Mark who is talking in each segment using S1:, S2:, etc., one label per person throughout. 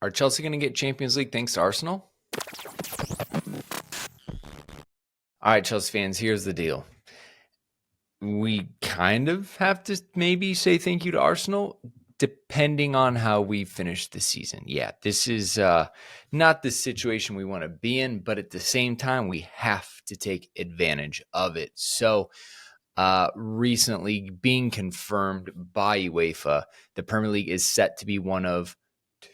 S1: Are Chelsea going to get Champions League thanks to Arsenal? All right, Chelsea fans, here's the deal. We kind of have to maybe say thank you to Arsenal, depending on how we finish the season. Yeah, this is not the situation we want to be in, but at the same time, we have to take advantage of it. So, recently being confirmed by UEFA, the Premier League is set to be one of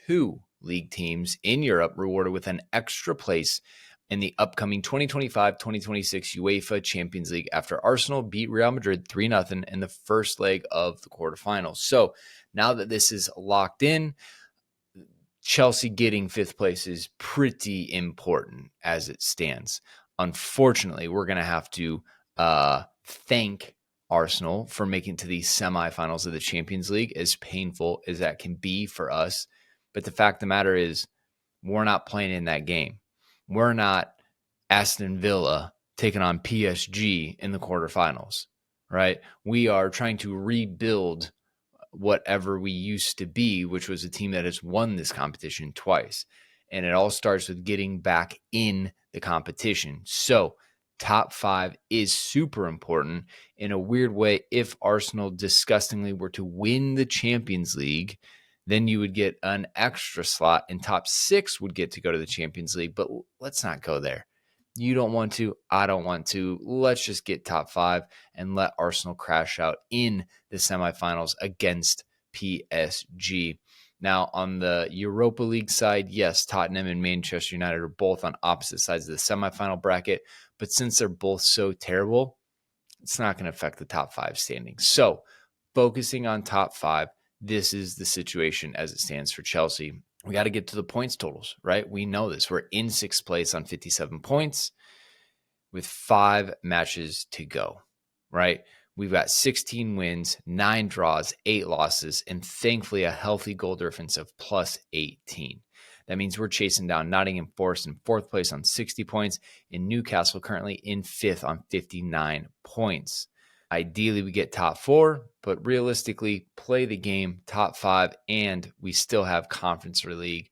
S1: two league teams in Europe rewarded with an extra place in the upcoming 2025-2026 UEFA Champions League after Arsenal beat Real Madrid 3-0 in the first leg of the quarterfinals. So now that this is locked in, Chelsea getting fifth place is pretty important as it stands. Unfortunately, we're going to have to thank Arsenal for making to the semifinals of the Champions League, as painful as that can be for us. But the fact of the matter is, we're not playing in that game. We're not Aston Villa taking on PSG in the quarterfinals, right? We are trying to rebuild whatever we used to be, which was a team that has won this competition twice. And it all starts with getting back in the competition. So top five is super important. In a weird way, if Arsenal disgustingly were to win the Champions League, then you would get an extra slot and top six would get to go to the Champions League. But let's not go there. You don't want to. I don't want to. Let's just get top five and let Arsenal crash out in the semifinals against PSG. Now, on the Europa League side, yes, Tottenham and Manchester United are both on opposite sides of the semifinal bracket. But since they're both so terrible, it's not going to affect the top five standings. So, focusing on top five, this is the situation as it stands for Chelsea. We got to get to the points totals, right? We know this. We're in sixth place on 57 points with 5 matches to go, right? We've got 16 wins, 9 draws, 8 losses, and thankfully a healthy goal difference of plus 18. That means we're chasing down Nottingham Forest in 4th place on 60 points and Newcastle currently in 5th on 59 points. Ideally, we get top 4, but realistically, play the game, top 5, and we still have Conference or League.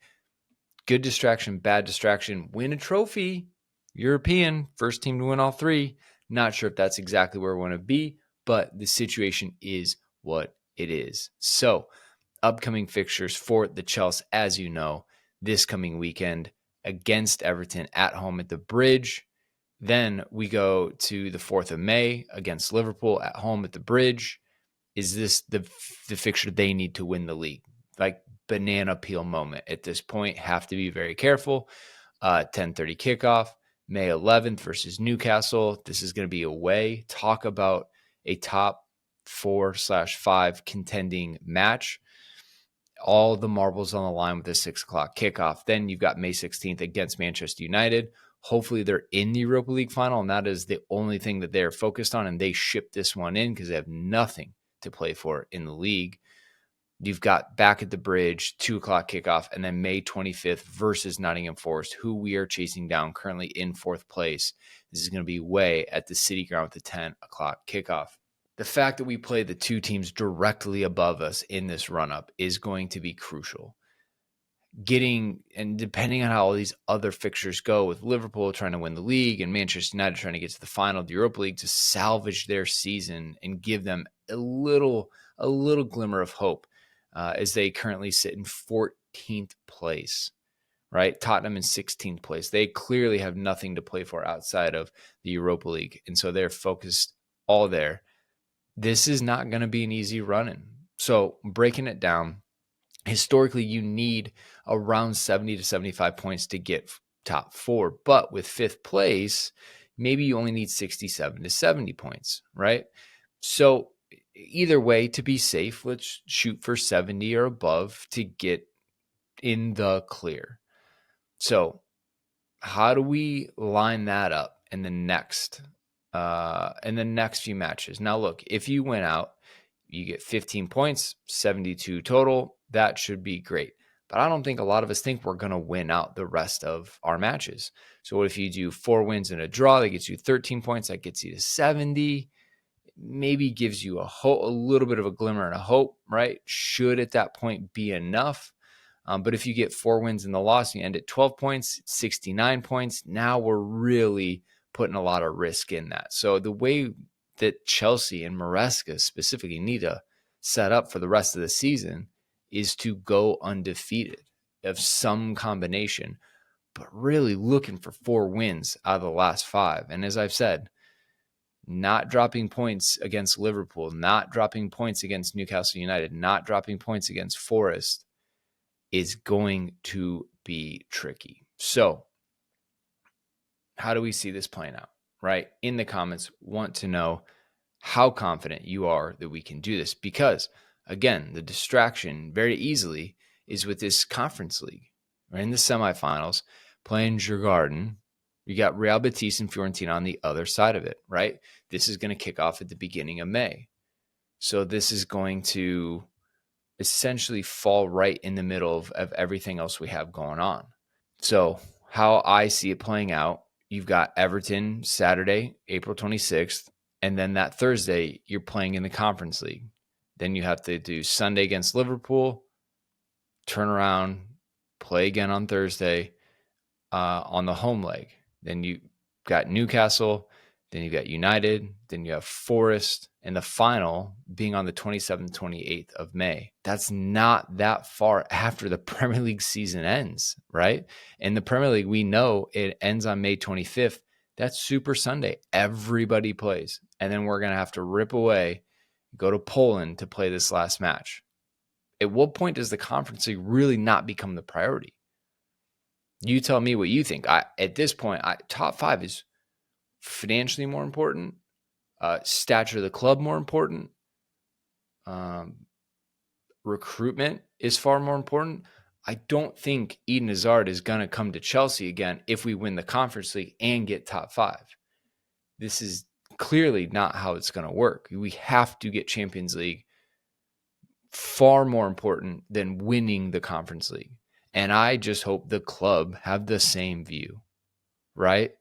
S1: Good distraction, bad distraction, win a trophy, European, first team to win all 3. Not sure if that's exactly where we want to be, but the situation is what it is. So, upcoming fixtures for the Chelsea, as you know, this coming weekend against Everton at home at the Bridge. Then we go to the 4th of May against Liverpool at home at the Bridge. Is this the fixture they need to win the league? Like banana peel moment at this point. Have to be very careful. 10:30 kickoff. May 11th versus Newcastle. This is going to be away. Talk about a top 4/5 contending match. All the marbles on the line with the 6 o'clock kickoff. Then you've got May 16th against Manchester United. Hopefully they're in the Europa League final, and that is the only thing that they're focused on, and they ship this one in because they have nothing to play for in the league. You've got back at the Bridge, 2 o'clock kickoff, and then May 25th versus Nottingham Forest, who we are chasing down currently in 4th place. This is going to be way at the City Ground with the 10 o'clock kickoff. The fact that we play the 2 teams directly above us in this run-up is going to be crucial. And depending on how all these other fixtures go, with Liverpool trying to win the league and Manchester United trying to get to the final of the Europa League to salvage their season and give them a little glimmer of hope as they currently sit in 14th place, right? Tottenham in 16th place. They clearly have nothing to play for outside of the Europa League, and so they're focused all there. This is not going to be an easy run-in. So breaking it down, historically, you need around 70 to 75 points to get top 4. But with 5th place, maybe you only need 67 to 70 points, right? So either way, to be safe, let's shoot for 70 or above to get in the clear. So how do we line that up in the next few matches? Now, look, if you win out, you get 15 points, 72 total. That should be great. But I don't think a lot of us think we're going to win out the rest of our matches. So what if you do 4 wins and a draw? That gets you 13 points. That gets you to 70. Maybe gives you a little bit of a glimmer and a hope, right? Should at that point be enough. But if you get 4 wins in the loss and you end at 12 points, 69 points, now we're really putting a lot of risk in that. So the way that Chelsea and Maresca specifically need to set up for the rest of the season is to go undefeated of some combination, but really looking for 4 wins out of the last 5. And as I've said, not dropping points against Liverpool, not dropping points against Newcastle United, not dropping points against Forest is going to be tricky. So how do we see this playing out, right? In the comments, want to know how confident you are that we can do this. Because, again, the distraction very easily is with this Conference League. We're in the semifinals, playing Djurgården. You got Real Betis and Fiorentina on the other side of it, right? This is going to kick off at the beginning of May. So this is going to essentially fall right in the middle of everything else we have going on. So how I see it playing out, you've got Everton Saturday, April 26th, and then that Thursday, you're playing in the Conference League. Then you have to do Sunday against Liverpool, turn around, play again on Thursday on the home leg. Then you got Newcastle, then you got United, then you have Forest, and the final being on the 27th, 28th of May. That's not that far after the Premier League season ends, right? And the Premier League, we know it ends on May 25th. That's Super Sunday. Everybody plays. And then we're going to have to rip away, go to Poland to play this last match. At what point does the Conference League really not become the priority? You tell me what you think. At this point, top 5 is financially more important, stature of the club more important, recruitment is far more important. I don't think Eden Hazard is going to come to Chelsea again if we win the Conference League and get top 5. This is clearly not how it's going to work. We have to get Champions League, far more important than winning the Conference League. And I just hope the club have the same view, right?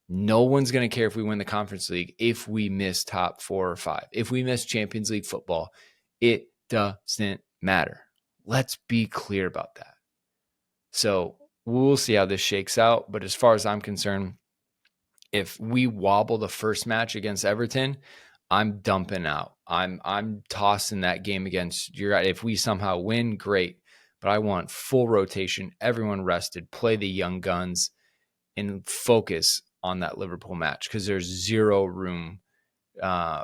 S1: No one's going to care if we win the Conference League if we miss top 4 or 5. If we miss Champions League football, it doesn't matter. Let's be clear about that. So we'll see how this shakes out. But as far as I'm concerned, if we wobble the first match against Everton, I'm dumping out. I'm tossing that game against you. If we somehow win, great. But I want full rotation, everyone rested, play the young guns, and focus on that Liverpool match because there's zero room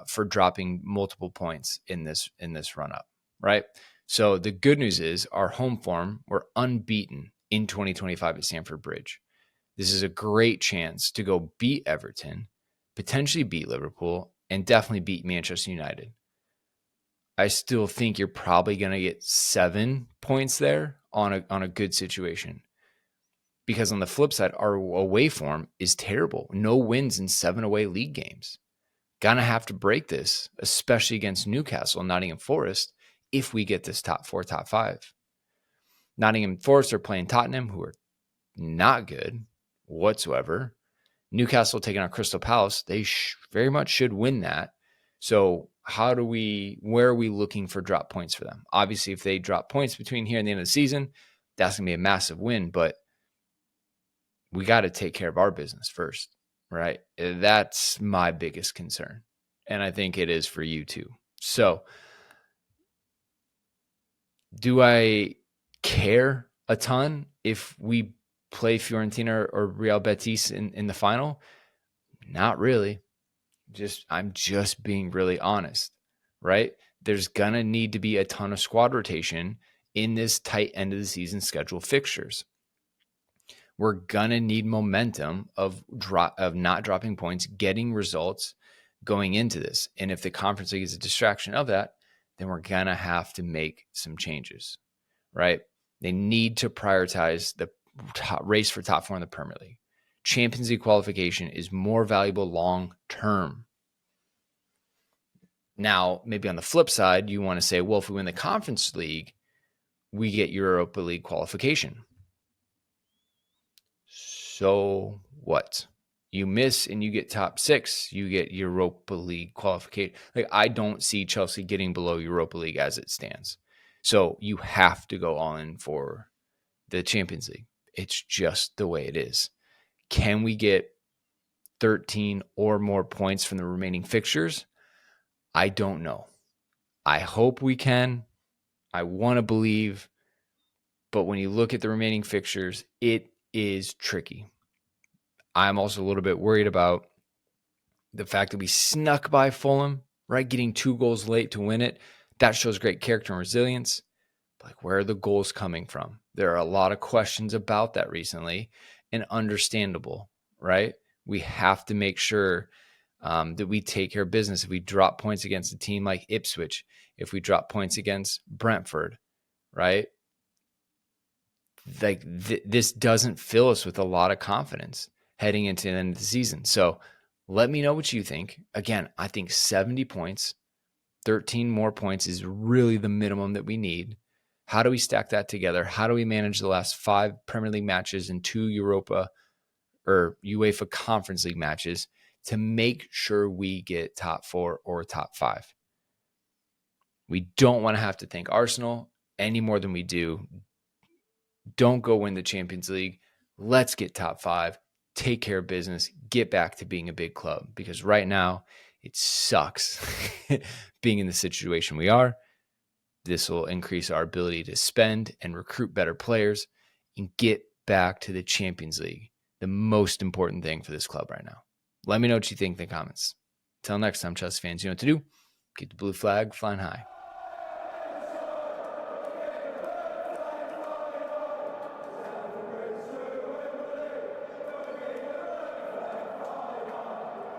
S1: for dropping multiple points in this run up, right? So the good news is our home form, we're unbeaten in 2025 at Stamford Bridge. This is a great chance to go beat Everton, potentially beat Liverpool, and definitely beat Manchester United. I still think you're probably going to get 7 points there on a good situation. Because on the flip side, our away form is terrible. No wins in 7 away league games. Gonna have to break this, especially against Newcastle and Nottingham Forest, if we get this top 4, top 5. Nottingham Forest are playing Tottenham, who are not good whatsoever. Newcastle taking on Crystal Palace. They very much should win that. So where are we looking for drop points for them? Obviously, if they drop points between here and the end of the season, that's going to be a massive win. But we got to take care of our business first, right? That's my biggest concern. And I think it is for you too. So do I care a ton if we play Fiorentina or Real Betis in the final? Not really. I'm just being really honest, right? There's going to need to be a ton of squad rotation in this tight end of the season schedule fixtures. We're going to need momentum of not dropping points, getting results going into this. And if the Conference League is a distraction of that, then we're going to have to make some changes, right? They need to prioritize the race for top 4 in the Premier League. Champions League qualification is more valuable long term. Now, maybe on the flip side, you want to say, well, if we win the Conference League, we get Europa League qualification. So what? You miss and you get top 6, you get Europa League qualification. Like, I don't see Chelsea getting below Europa League as it stands. So you have to go all in for the Champions League. It's just the way it is. Can we get 13 or more points from the remaining fixtures? I don't know. I hope we can. I want to believe. But when you look at the remaining fixtures, it is tricky. I'm also a little bit worried about the fact that we snuck by Fulham, right? Getting 2 goals late to win it. That shows great character and resilience. Like, where are the goals coming from? There are a lot of questions about that recently, and understandable, right? We have to make sure that we take care of business. If we drop points against a team like Ipswich, if we drop points against Brentford, right? Like this doesn't fill us with a lot of confidence heading into the end of the season. So let me know what you think. Again, I think 70 points, 13 more points is really the minimum that we need. How do we stack that together? How do we manage the last 5 Premier League matches and 2 Europa or UEFA Conference League matches to make sure we get top 4 or top 5? We don't want to have to thank Arsenal any more than we do. Don't go win the Champions League. Let's get top 5, take care of business, get back to being a big club, because right now it sucks being in the situation we are. This will increase our ability to spend and recruit better players and get back to the Champions League, the most important thing for this club right now. Let me know what you think in the comments. Until next time, Chelsea fans, you know what to do. Keep the blue flag flying high.